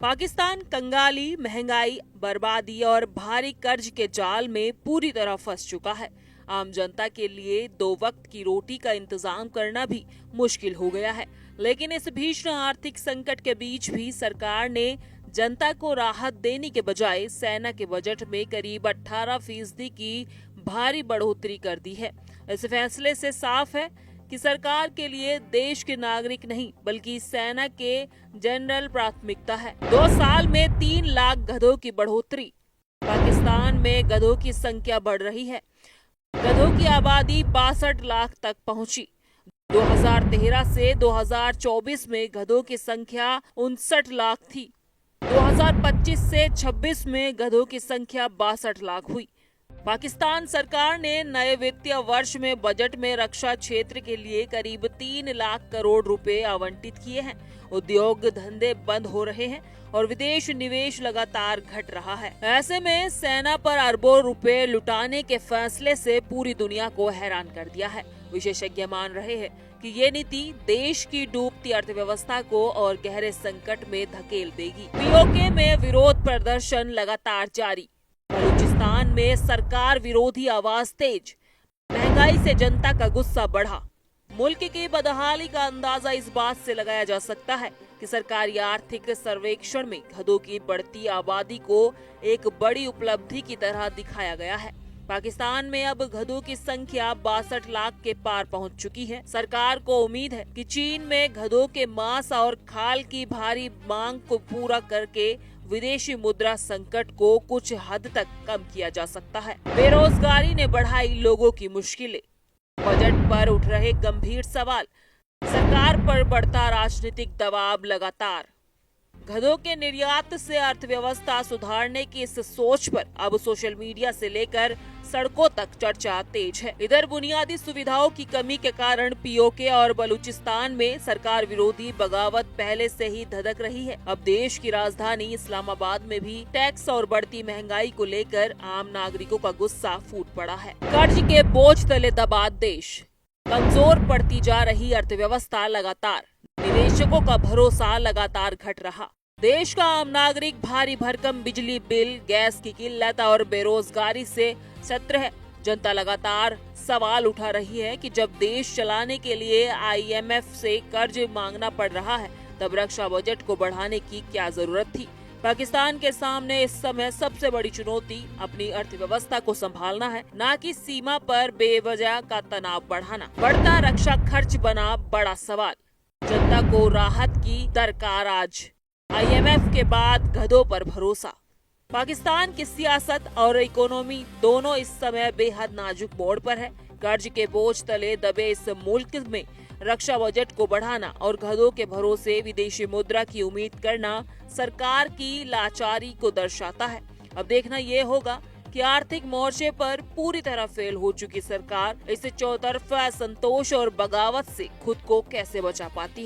पाकिस्तान कंगाली, महंगाई, बर्बादी और भारी कर्ज के जाल में पूरी तरह फंस चुका है। आम जनता के लिए दो वक्त की रोटी का इंतजाम करना भी मुश्किल हो गया है। लेकिन इस भीषण आर्थिक संकट के बीच भी सरकार ने जनता को राहत देने के बजाय सेना के बजट में करीब 18% की भारी बढ़ोतरी कर दी है। इस फैसले से साफ है कि सरकार के लिए देश के नागरिक नहीं बल्कि सेना के जनरल प्राथमिकता है। 2 साल में 3 लाख गधों की बढ़ोतरी। पाकिस्तान में गधों की संख्या बढ़ रही है। गधों की आबादी 62 लाख तक पहुंची। 2013 से 2024 में गधों की संख्या 59 लाख थी। 2025 से 26 में गधों की संख्या 62 लाख हुई। पाकिस्तान सरकार ने नए वित्तीय वर्ष में बजट में रक्षा क्षेत्र के लिए करीब 3 लाख करोड़ रुपए आवंटित किए हैं। उद्योग धंधे बंद हो रहे हैं और विदेश निवेश लगातार घट रहा है। ऐसे में सेना पर अरबों रुपए लुटाने के फैसले से पूरी दुनिया को हैरान कर दिया है। विशेषज्ञ मान रहे हैं कि ये नीति देश की डूबती अर्थव्यवस्था को और गहरे संकट में धकेल देगी। पीओके में विरोध प्रदर्शन लगातार जारी। बलूचिस्तान में सरकार विरोधी आवाज तेज। महंगाई से जनता का गुस्सा बढ़ा। मुल्क की बदहाली का अंदाजा इस बात से लगाया जा सकता है कि सरकारी आर्थिक सर्वेक्षण में गधों की बढ़ती आबादी को एक बड़ी उपलब्धि की तरह दिखाया गया है। पाकिस्तान में अब गधों की संख्या 62 लाख के पार पहुंच चुकी है। सरकार को उम्मीद है कि चीन में गधों के मांस और खाल की भारी मांग को पूरा करके विदेशी मुद्रा संकट को कुछ हद तक कम किया जा सकता है। बेरोजगारी ने बढ़ाई लोगों की मुश्किलें। बजट पर उठ रहे गंभीर सवाल। सरकार पर बढ़ता राजनीतिक दबाव लगातार। गधों के निर्यात से अर्थव्यवस्था सुधारने की इस सोच पर अब सोशल मीडिया से लेकर सड़कों तक चर्चा तेज है। इधर बुनियादी सुविधाओं की कमी के कारण पीओके और बलूचिस्तान में सरकार विरोधी बगावत पहले से ही धधक रही है। अब देश की राजधानी इस्लामाबाद में भी टैक्स और बढ़ती महंगाई को लेकर आम नागरिकों का गुस्सा फूट पड़ा है। कर्ज के बोझ तले दबा देश। कमजोर पड़ती जा रही अर्थव्यवस्था लगातार। निवेशकों का भरोसा लगातार घट रहा। देश का आम नागरिक भारी भरकम बिजली बिल, गैस की किल्लत और बेरोजगारी से सत्र है। जनता लगातार सवाल उठा रही है कि जब देश चलाने के लिए IMF से कर्ज मांगना पड़ रहा है तब रक्षा बजट को बढ़ाने की क्या जरूरत थी। पाकिस्तान के सामने इस समय सबसे बड़ी चुनौती अपनी अर्थव्यवस्था को संभालना है, न कि सीमा पर बेवजह का तनाव बढ़ाना। बढ़ता रक्षा खर्च बना बड़ा सवाल। जनता को राहत की दरकार आज। IMF के बाद गधों पर भरोसा। पाकिस्तान की सियासत और इकोनॉमी दोनों इस समय बेहद नाजुक मोड़ पर है। कर्ज के बोझ तले दबे इस मुल्क में रक्षा बजट को बढ़ाना और गधों के भरोसे विदेशी मुद्रा की उम्मीद करना सरकार की लाचारी को दर्शाता है। अब देखना ये होगा कि आर्थिक मोर्चे पर पूरी तरह फेल हो चुकी सरकार इस चौतरफा असंतोष और बगावत से खुद को कैसे बचा पाती है।